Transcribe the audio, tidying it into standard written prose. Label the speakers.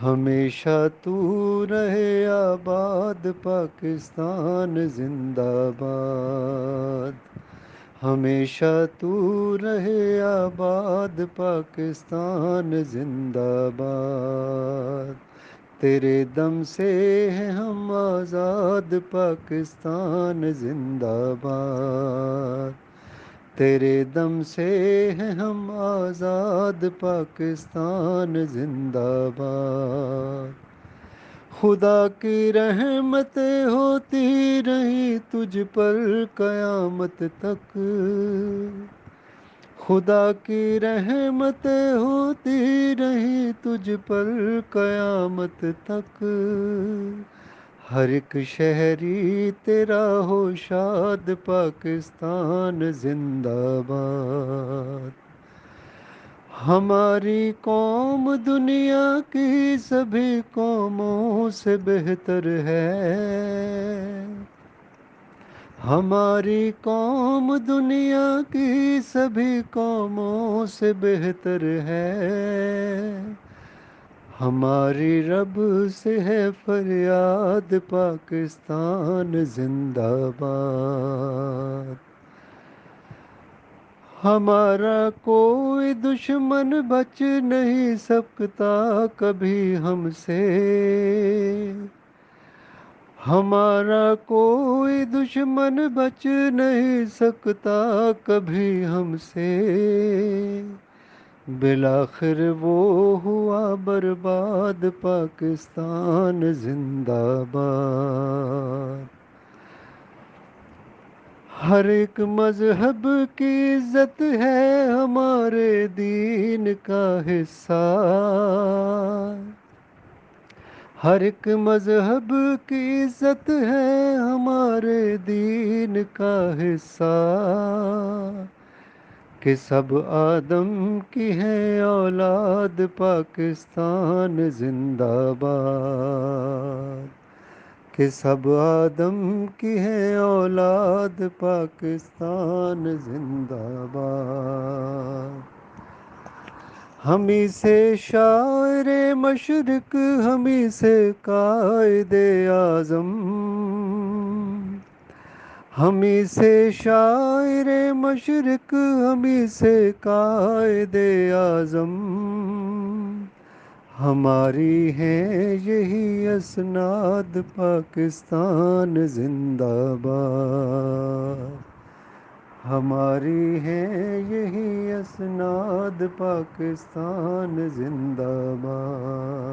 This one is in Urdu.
Speaker 1: ہمیشہ تو رہے آباد پاکستان زندہ باد، ہمیشہ تو رہے آباد پاکستان زندہ باد، تیرے دم سے ہیں ہم آزاد پاکستان زندہ باد، تیرے دم سے ہیں ہم آزاد پاکستان زندہ باد، خدا کی رحمتیں ہوتی رہی تجھ پر قیامت تک، خدا کی رحمتیں ہوتی رہی تجھ پر قیامت تک، ہر ایک شہری تیرا ہو شاد پاکستان زندہ باد، ہماری قوم دنیا کی سبھی قوموں سے بہتر ہے، ہماری قوم دنیا کی سبھی قوموں سے بہتر ہے، ہماری رب سے ہے فریاد پاکستان زندہ باد، ہمارا کوئی دشمن بچ نہیں سکتا کبھی ہم سے، ہمارا کوئی دشمن بچ نہیں سکتا کبھی ہم سے، بالآخر وہ ہوا برباد پاکستان زندہ باد، ہر ایک مذہب کی عزت ہے ہمارے دین کا حصہ، ہر ایک مذہب کی عزت ہے ہمارے دین کا حصہ، کہ سب آدم کی ہے اولاد پاکستان زندہ باد، کہ سب آدم کی ہے اولاد پاکستان زندہ باد، ہمیں سے شاعر مشرق ہمیں سے قائد اعظم، ہمیں سے شاعر مشرق ہمیں سے قائد اعظم، ہماری ہیں یہی اسناد پاکستان زندہ باد، ہماری ہیں یہی اسناد پاکستان زندہ باد۔